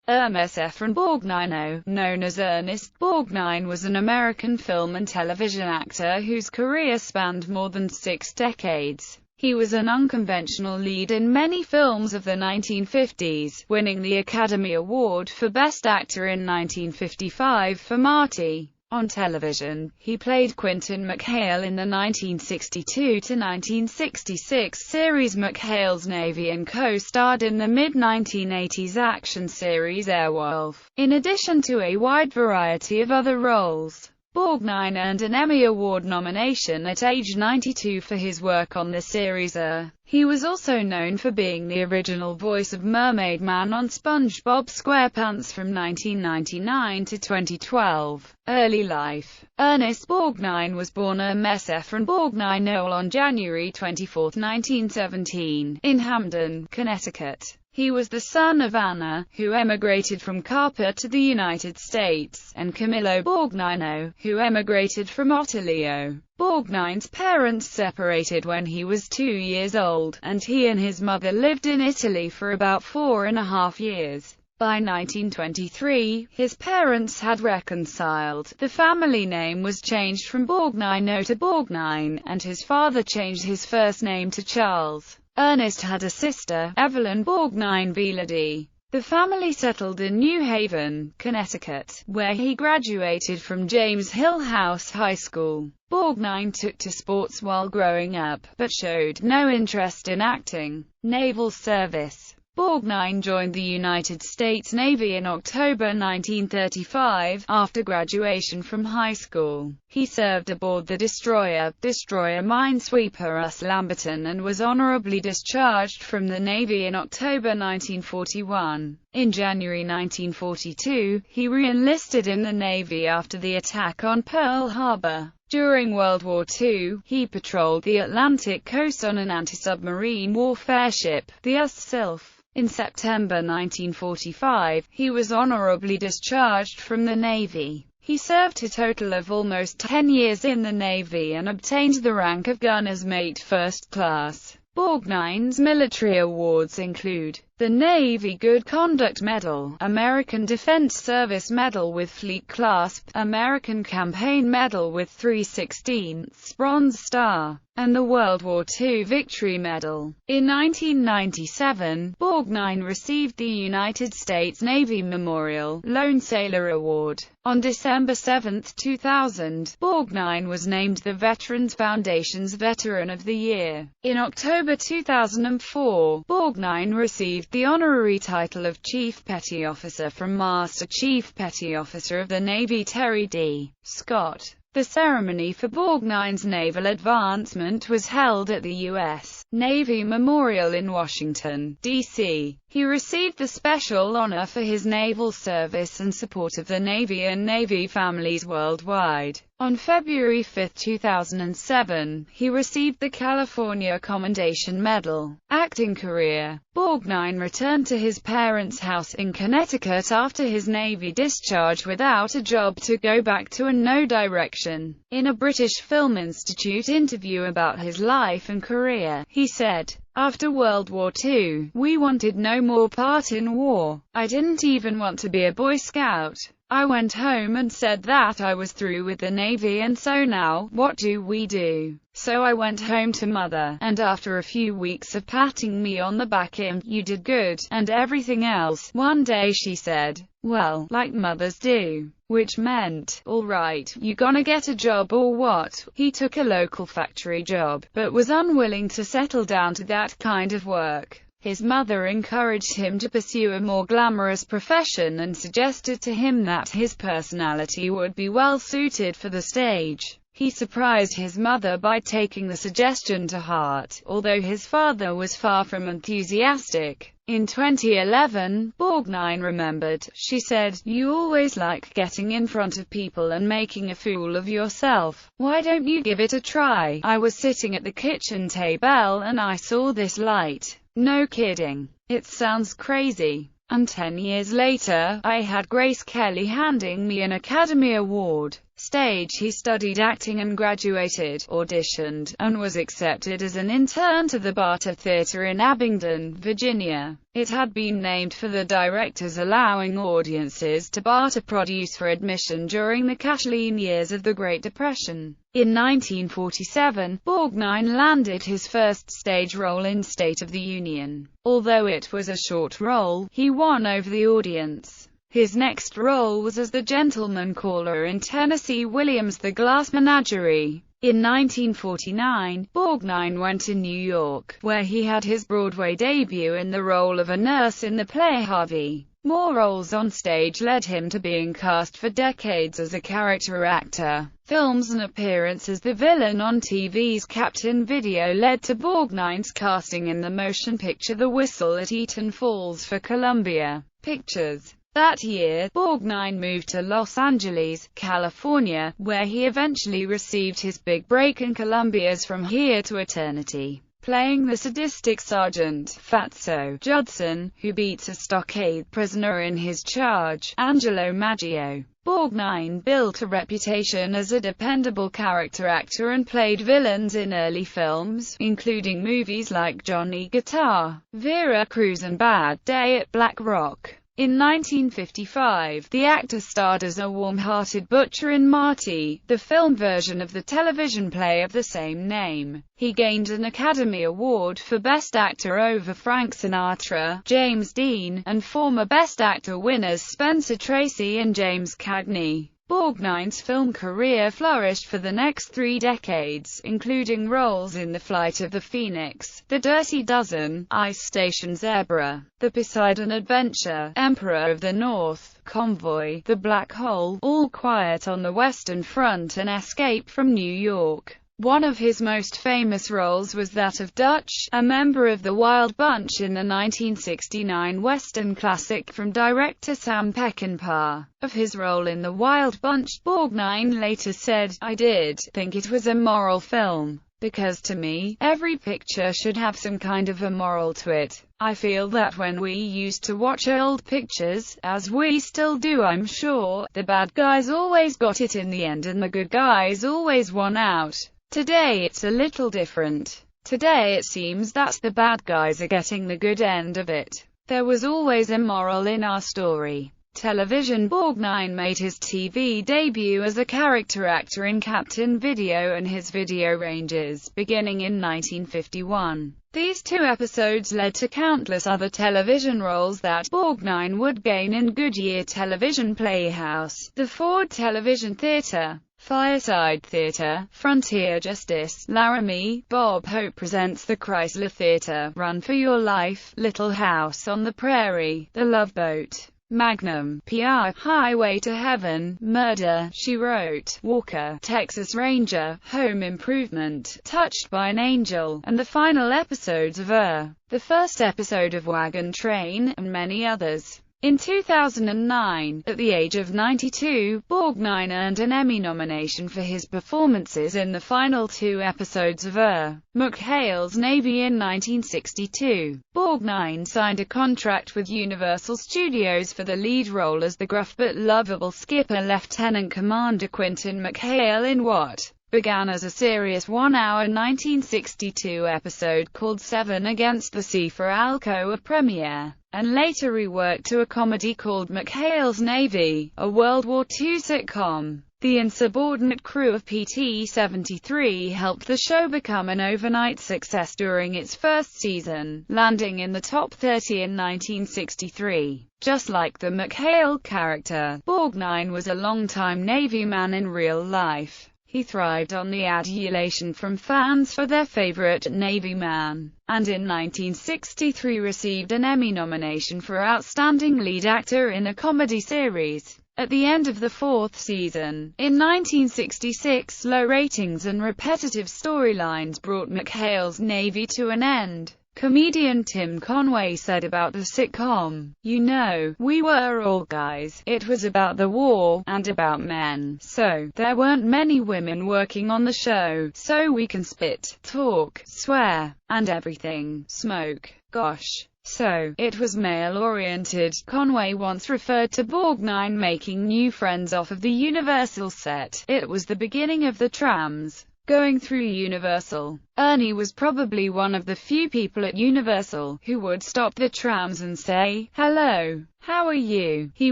Ernest Borgnine, known as Ernest Borgnine, was an American film and television actor whose career spanned more than 6 decades. He was an unconventional lead in many films of the 1950s, winning the Academy Award for Best Actor in 1955 for Marty. On television, he played Quentin McHale in the 1962–1966 series McHale's Navy and co-starred in the mid-1980s action series Airwolf, in addition to a wide variety of other roles. Borgnine earned an Emmy Award nomination at age 92 for his work on the series. He was also known for being the original voice of Mermaid Man on SpongeBob SquarePants from 1999 to 2012. Early life. Ernest Borgnine was born Ernest Borgnine on January 24, 1917, in Hamden, Connecticut. He was the son of Anna, who emigrated from Carpa to the United States, and Camillo Borgnine, who emigrated from Ottilio. Borgnine's parents separated when he was 2 years old, and he and his mother lived in Italy for about 4.5 years. By 1923, his parents had reconciled, the family name was changed from Borgnine to Borgnine, and his father changed his first name to Charles. Ernest had a sister, Evelyn Borgnine Velarde. The family settled in New Haven, Connecticut, where he graduated from James Hill House High School. Borgnine took to sports while growing up, but showed no interest in acting. Naval service. Borgnine joined the United States Navy in October 1935, after graduation from high school. He served aboard the destroyer minesweeper US Lamberton and was honorably discharged from the Navy in October 1941. In January 1942, he re-enlisted in the Navy after the attack on Pearl Harbor. During World War II, he patrolled the Atlantic coast on an anti-submarine warfare ship, the US Sylph. In September 1945, he was honorably discharged from the Navy. He served a total of almost 10 years in the Navy and obtained the rank of gunner's mate first class. Borgnine's military awards include the Navy Good Conduct Medal, American Defense Service Medal with Fleet Clasp, American Campaign Medal with 3/16 Bronze Star, and the World War II Victory Medal. In 1997, Borgnine received the United States Navy Memorial Lone Sailor Award. On December 7, 2000, Borgnine was named the Veterans Foundation's Veteran of the Year. In October 2004, Borgnine received the honorary title of Chief Petty Officer from Master Chief Petty Officer of the Navy Terry D. Scott. The ceremony for Borgnine's naval advancement was held at the U.S. Navy Memorial in Washington, D.C. He received the special honor for his naval service and support of the Navy and Navy families worldwide. On February 5, 2007, he received the California Commendation Medal. Acting career. Borgnine returned to his parents' house in Connecticut after his Navy discharge without a job to go back to and no direction. In a British Film Institute interview about his life and career, he said, "After World War II, we wanted no more part in war. I didn't even want to be a Boy Scout. I went home and said that I was through with the Navy, and so now, what do we do? So I went home to Mother, and after a few weeks of patting me on the back and, 'You did good,' and everything else, one day she said, 'Well, like mothers do,' which meant, 'All right, you gonna get a job or what?' He took a local factory job, but was unwilling to settle down to that kind of work. His mother encouraged him to pursue a more glamorous profession and suggested to him that his personality would be well suited for the stage. He surprised his mother by taking the suggestion to heart, although his father was far from enthusiastic. In 2011, Borgnine remembered, she said, "You always like getting in front of people and making a fool of yourself. Why don't you give it a try? I was sitting at the kitchen table and I saw this light. No kidding. It sounds crazy. And 10 years later, I had Grace Kelly handing me an Academy Award." stage he studied acting and graduated, auditioned, and was accepted as an intern to the Barter Theatre in Abingdon, Virginia. It had been named for the directors allowing audiences to barter produce for admission during the cash-lean years of the Great Depression. In 1947, Borgnine landed his first stage role in State of the Union. Although it was a short role, he won over the audience. His next role was as the gentleman caller in Tennessee Williams' The Glass Menagerie. In 1949, Borgnine went to New York, where he had his Broadway debut in the role of a nurse in the play Harvey. More roles on stage led him to being cast for decades as a character actor. Films and appearance as the villain on TV's Captain Video led to Borgnine's casting in the motion picture The Whistle at Eaton Falls for Columbia Pictures. That year, Borgnine moved to Los Angeles, California, where he eventually received his big break in Columbia's From Here to Eternity, playing the sadistic Sergeant Fatso Judson, who beats a stockade prisoner in his charge, Angelo Maggio. Borgnine built a reputation as a dependable character actor and played villains in early films, including movies like Johnny Guitar, Vera Cruz and Bad Day at Black Rock. In 1955, the actor starred as a warm-hearted butcher in Marty, the film version of the television play of the same name. He gained an Academy Award for Best Actor over Frank Sinatra, James Dean, and former Best Actor winners Spencer Tracy and James Cagney. Borgnine's film career flourished for the next 3 decades, including roles in The Flight of the Phoenix, The Dirty Dozen, Ice Station Zebra, The Poseidon Adventure, Emperor of the North, Convoy, The Black Hole, All Quiet on the Western Front and Escape from New York. One of his most famous roles was that of Dutch, a member of the Wild Bunch in the 1969 Western classic from director Sam Peckinpah. Of his role in the Wild Bunch, Borgnine later said, "I did think it was a moral film, because to me, every picture should have some kind of a moral to it. I feel that when we used to watch old pictures, as we still do I'm sure, the bad guys always got it in the end and the good guys always won out. Today it's a little different. Today it seems that the bad guys are getting the good end of it. There was always a moral in our story." Television. Borgnine made his TV debut as a character actor in Captain Video and his video ranges, beginning in 1951. These 2 episodes led to countless other television roles that Borgnine would gain in Goodyear Television Playhouse, the Ford Television Theatre, Fireside Theatre, Frontier Justice, Laramie, Bob Hope Presents the Chrysler Theatre, Run for Your Life, Little House on the Prairie, The Love Boat, Magnum, P.I., Highway to Heaven, Murder, She Wrote, Walker, Texas Ranger, Home Improvement, Touched by an Angel, and the final episodes of the first episode of Wagon Train, and many others. In 2009, at the age of 92, Borgnine earned an Emmy nomination for his performances in the final 2 episodes of McHale's Navy in 1962. Borgnine signed a contract with Universal Studios for the lead role as the gruff but lovable skipper Lieutenant Commander Quentin McHale in what began as a serious 1-hour 1962 episode called Seven Against the Sea for Alcoa premiere, and later reworked to a comedy called McHale's Navy, a World War II sitcom. The insubordinate crew of PT-73 helped the show become an overnight success during its first season, landing in the top 30 in 1963. Just like the McHale character, Borgnine was a longtime Navy man in real life. He thrived on the adulation from fans for their favorite Navy man, and in 1963 received an Emmy nomination for Outstanding Lead Actor in a Comedy Series. At the end of the 4th season, in 1966, low ratings and repetitive storylines brought McHale's Navy to an end. Comedian Tim Conway said about the sitcom, "You know, we were all guys. It was about the war, and about men. So, there weren't many women working on the show, so we can spit, talk, swear, and everything. Smoke. Gosh. so it was male-oriented. Conway once referred to Borgnine making new friends off of the Universal set. It was the beginning of the trams going through Universal. Ernie was probably one of the few people at Universal who would stop the trams and say, "Hello, how are you?" He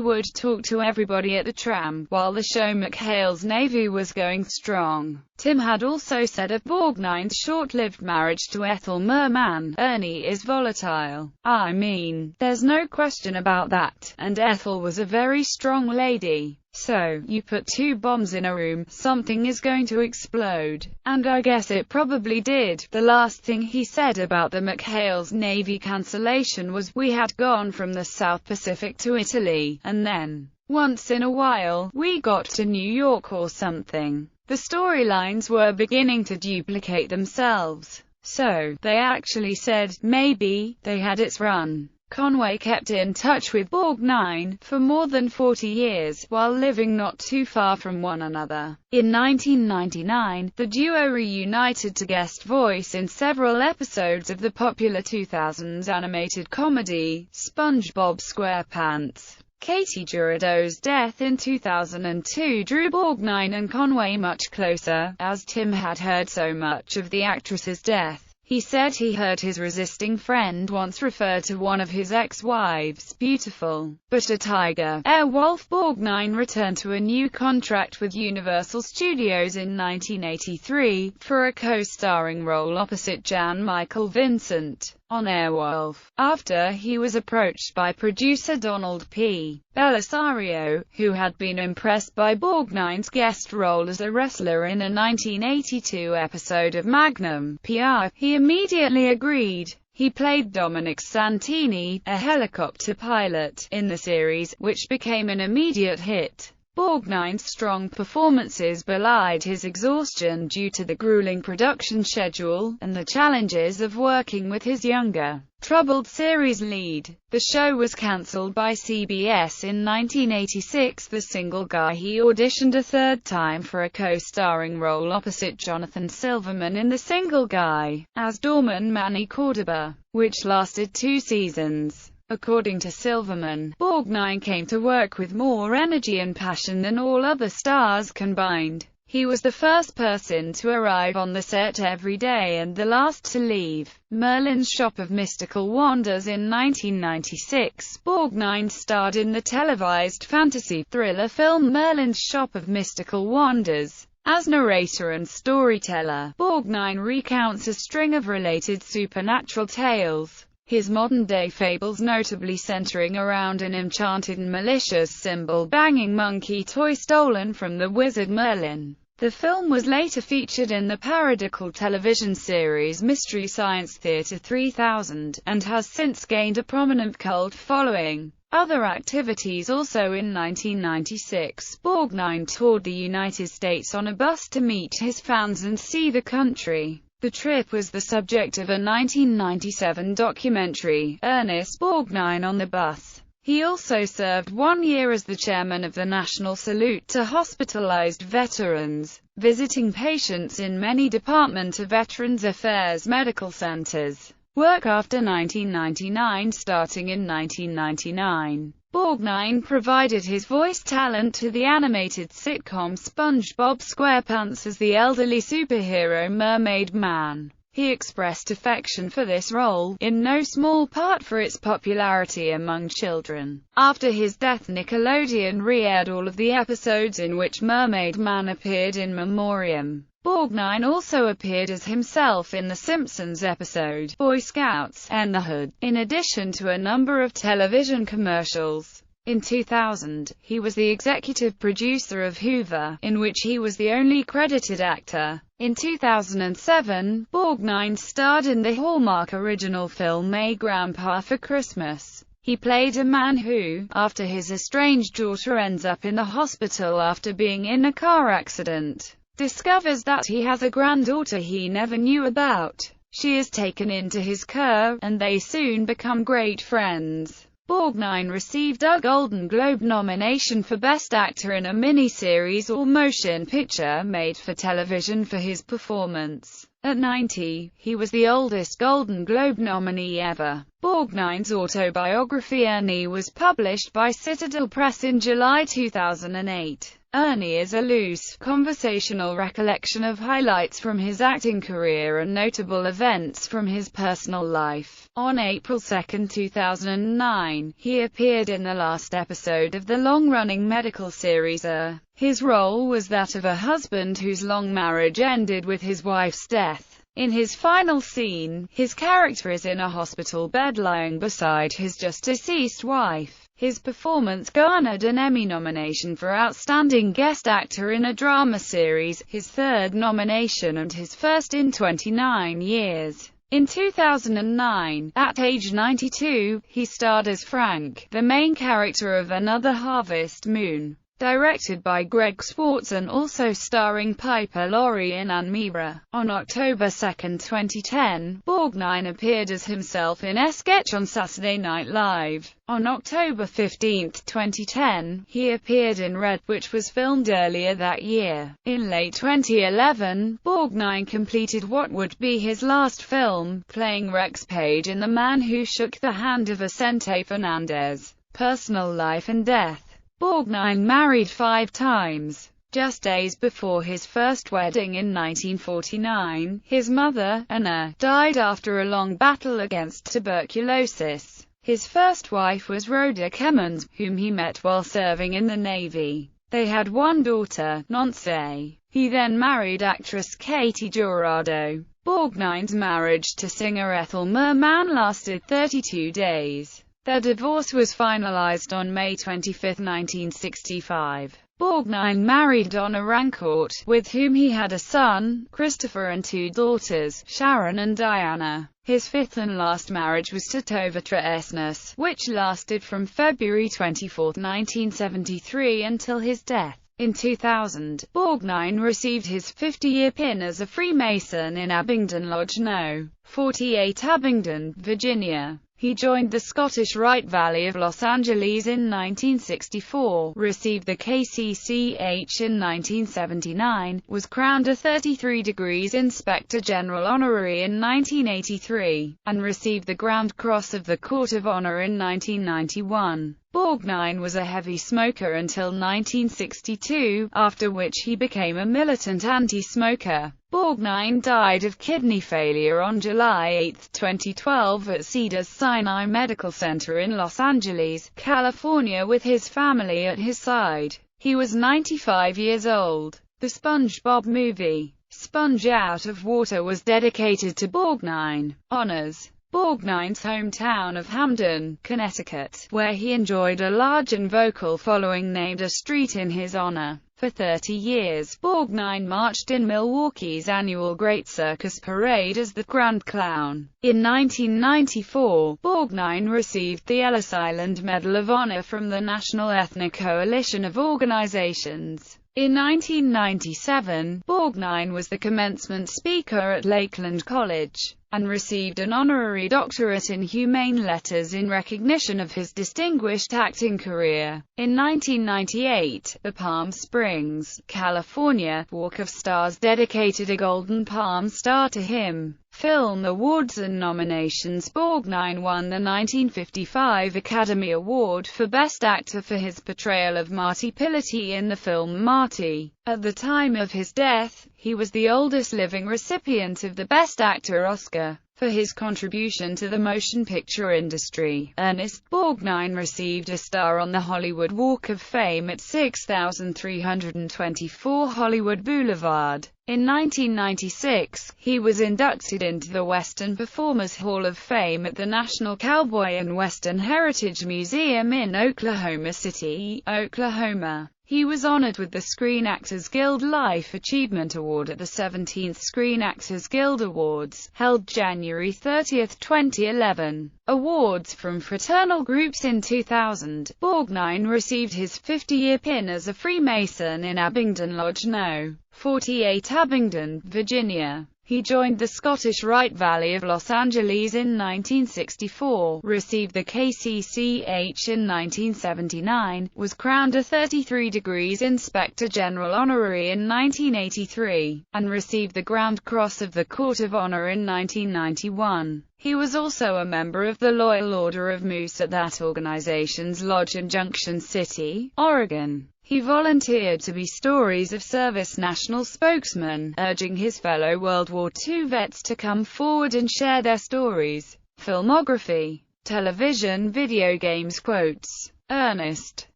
would talk to everybody at the tram, while the show McHale's Navy was going strong. Tim had also said of Borgnine's short-lived marriage to Ethel Merman, "Ernie is volatile. I mean, there's no question about that, and Ethel was a very strong lady. So, you put two bombs in a room, something is going to explode." And I guess it probably did. The last thing he said about the McHale's Navy cancellation was, "We had gone from the South Pacific to Italy, and then, once in a while, we got to New York or something." The storylines were beginning to duplicate themselves. So, they actually said, maybe, they had its run. Conway kept in touch with Borgnine for more than 40 years, while living not too far from one another. In 1999, the duo reunited to guest voice in several episodes of the popular 2000s animated comedy, SpongeBob SquarePants. Katie Jurido's death in 2002 drew Borgnine and Conway much closer, as Tim had heard so much of the actress's death. He said he heard his resisting friend once refer to one of his ex-wives, "beautiful, but a tiger." Airwolf Borgnine returned to a new contract with Universal Studios in 1983, for a co-starring role opposite Jan Michael Vincent on Airwolf, after he was approached by producer Donald P. Bellisario, who had been impressed by Borgnine's guest role as a wrestler in a 1982 episode of Magnum P.I. He immediately agreed. He played Dominic Santini, a helicopter pilot, in the series, which became an immediate hit. Borgnine's strong performances belied his exhaustion due to the grueling production schedule, and the challenges of working with his younger, troubled series lead. The show was cancelled by CBS in 1986. The Single Guy. He auditioned a third time for a co-starring role opposite Jonathan Silverman in The Single Guy, as Dorman Manny Cordoba, which lasted 2 seasons. According to Silverman, Borgnine came to work with more energy and passion than all other stars combined. He was the first person to arrive on the set every day and the last to leave. Merlin's Shop of Mystical Wonders. In 1996, Borgnine starred in the televised fantasy thriller film Merlin's Shop of Mystical Wonders. As narrator and storyteller, Borgnine recounts a string of related supernatural tales. His modern-day fables notably centering around an enchanted and malicious cymbal-banging monkey toy stolen from the wizard Merlin. The film was later featured in the parodical television series Mystery Science Theater 3000, and has since gained a prominent cult following. Other activities. Also in 1996, Borgnine toured the United States on a bus to meet his fans and see the country. The trip was the subject of a 1997 documentary, Ernest Borgnine on the Bus. He also served 1 year as the chairman of the National Salute to Hospitalized Veterans, visiting patients in many Department of Veterans Affairs medical centers. Work after 1999. Starting in 1999, Borgnine provided his voice talent to the animated sitcom SpongeBob SquarePants as the elderly superhero Mermaid Man. He expressed affection for this role, in no small part for its popularity among children. After his death, Nickelodeon re-aired all of the episodes in which Mermaid Man appeared in memoriam. Borgnine also appeared as himself in The Simpsons episode, Boy Scouts and the Hood, in addition to a number of television commercials. In 2000, he was the executive producer of Hoover, in which he was the only credited actor. In 2007, Borgnine starred in the Hallmark original film A Grandpa for Christmas. He played a man who, after his estranged daughter ends up in the hospital after being in a car accident, discovers that he has a granddaughter he never knew about. She is taken into his care, and they soon become great friends. Borgnine received a Golden Globe nomination for Best Actor in a Miniseries or Motion Picture made for television for his performance. At 90, he was the oldest Golden Globe nominee ever. Borgnine's autobiography Ernie was published by Citadel Press in July 2008. Ernie is a loose, conversational recollection of highlights from his acting career and notable events from his personal life. On April 2, 2009, he appeared in the last episode of the long-running medical series His role was that of a husband whose long marriage ended with his wife's death. In his final scene, his character is in a hospital bed lying beside his just-deceased wife. His performance garnered an Emmy nomination for Outstanding Guest Actor in a Drama Series, his third nomination and his first in 29 years. In 2009, at age 92, he starred as Frank, the main character of Another Harvest Moon, directed by Greg Swartz and also starring Piper Laurie and Ann Mira. On October 2, 2010, Borgnine appeared as himself in a sketch on Saturday Night Live. On October 15, 2010, he appeared in Red, which was filmed earlier that year. In late 2011, Borgnine completed what would be his last film, playing Rex Page in The Man Who Shook the Hand of Vicente Fernandez. Personal life and death. Borgnine married 5 times. Just days before his first wedding in 1949, his mother, Anna, died after a long battle against tuberculosis. His first wife was Rhoda Kemmons, whom he met while serving in the Navy. They had one daughter, Nonce. He then married actress Katie Jurado. Borgnine's marriage to singer Ethel Merman lasted 32 days. Their divorce was finalized on May 25, 1965. Borgnine married Donna Rancourt, with whom he had a son, Christopher, and 2 daughters, Sharon and Diana. His 5th and last marriage was to Tovatra Esnes, which lasted from February 24, 1973 until his death. In 2000, Borgnine received his 50-year pin as a Freemason in Abingdon Lodge No. 48, Abingdon, Virginia. He joined the Scottish Rite Valley of Los Angeles in 1964, received the KCCH in 1979, was crowned a 33 degrees Inspector General Honorary in 1983, and received the Grand Cross of the Court of Honor in 1991. Borgnine was a heavy smoker until 1962, after which he became a militant anti-smoker. Borgnine died of kidney failure on July 8, 2012 at Cedars-Sinai Medical Center in Los Angeles, California, with his family at his side. He was 95 years old. The SpongeBob movie, Sponge Out of Water, was dedicated to Borgnine. Honors. Borgnine's hometown of Hamden, Connecticut, where he enjoyed a large and vocal following, named a street in his honor. For 30 years, Borgnine marched in Milwaukee's annual Great Circus Parade as the Grand Clown. In 1994, Borgnine received the Ellis Island Medal of Honor from the National Ethnic Coalition of Organizations. In 1997, Borgnine was the commencement speaker at Lakeland College, and received an honorary doctorate in humane letters in recognition of his distinguished acting career. In 1998, the Palm Springs, California, Walk of Stars dedicated a Golden Palm Star to him. Film awards and nominations. Borgnine won the 1955 Academy Award for Best Actor for his portrayal of Marty Pilotty in the film Marty. At the time of his death, he was the oldest living recipient of the Best Actor Oscar. For his contribution to the motion picture industry, Ernest Borgnine received a star on the Hollywood Walk of Fame at 6324 Hollywood Boulevard. In 1996, he was inducted into the Western Performers Hall of Fame at the National Cowboy and Western Heritage Museum in Oklahoma City, Oklahoma. He was honored with the Screen Actors Guild Life Achievement Award at the 17th Screen Actors Guild Awards, held January 30, 2011. Awards from fraternal groups. In 2000, Borgnine received his 50-year pin as a Freemason in Abingdon Lodge No. 48, Abingdon, Virginia. He joined the Scottish Rite Valley of Los Angeles in 1964, received the KCCH in 1979, was crowned a 33 degrees Inspector General Honorary in 1983, and received the Grand Cross of the Court of Honor in 1991. He was also a member of the Loyal Order of Moose at that organization's lodge in Junction City, Oregon. He volunteered to be Stories of Service national spokesman, urging his fellow World War II vets to come forward and share their stories. Filmography, television, video games. Quotes: Ernest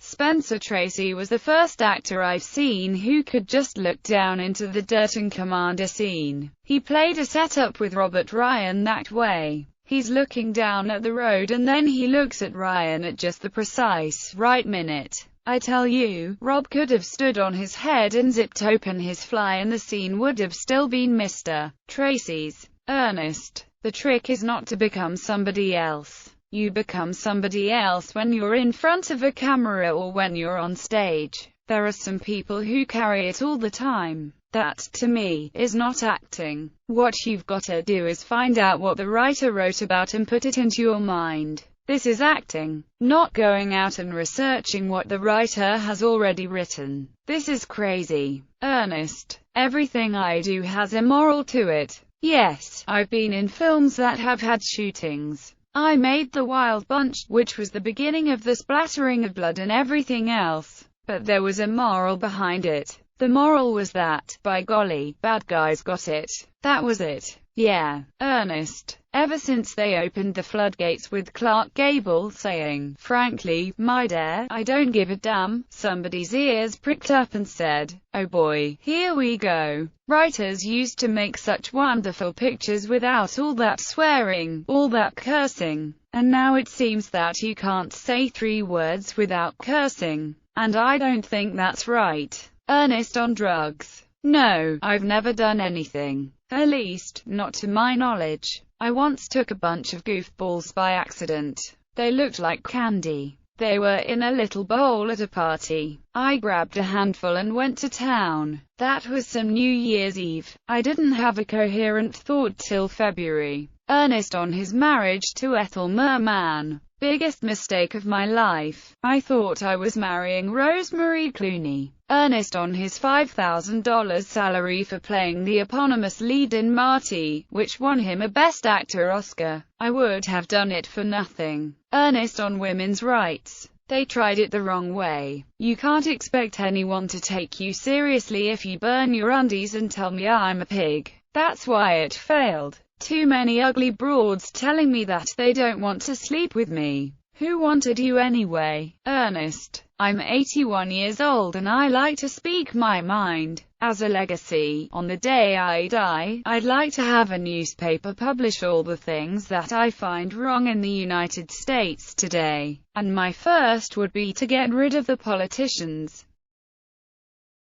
Spencer Tracy was the first actor I've seen who could just look down into the dirt and command a scene. He played a setup with Robert Ryan that way. He's looking down at the road and then he looks at Ryan at just the precise right minute. I tell you, Rob could have stood on his head and zipped open his fly and the scene would have still been Mr. Tracy's. Ernest, the trick is not to become somebody else. You become somebody else when you're in front of a camera or when you're on stage. There are some people who carry it all the time. That, to me, is not acting. What you've got to do is find out what the writer wrote about and put it into your mind. This is acting, not going out and researching what the writer has already written. This is crazy. Ernest, everything I do has a moral to it. Yes, I've been in films that have had shootings. I made The Wild Bunch, which was the beginning of the splattering of blood and everything else. But there was a moral behind it. The moral was that, by golly, bad guys got it. That was it. Yeah. Ernest, ever since they opened the floodgates with Clark Gable saying, "Frankly, my dear, I don't give a damn," somebody's ears pricked up and said, "Oh boy, here we go." Writers used to make such wonderful pictures without all that swearing, all that cursing. And now it seems that you can't say 3 words without cursing. And I don't think that's right. Ernest on drugs? No, I've never done anything. At least, not to my knowledge. I once took a bunch of goofballs by accident. They looked like candy. They were in a little bowl at a party. I grabbed a handful and went to town. That was some New Year's Eve. I didn't have a coherent thought till February. Ernest on his marriage to Ethel Merman. Biggest mistake of my life. I thought I was marrying Rosemary Clooney. Ernest on his $5,000 salary for playing the eponymous lead in Marty, which won him a Best Actor Oscar. I would have done it for nothing. Ernest on women's rights. They tried it the wrong way. You can't expect anyone to take you seriously if you burn your undies and tell me I'm a pig. That's why it failed. Too many ugly broads telling me that they don't want to sleep with me. Who wanted you anyway? Ernest, I'm 81 years old and I like to speak my mind. As a legacy, on the day I die, I'd like to have a newspaper publish all the things that I find wrong in the United States today. And my first would be to get rid of the politicians.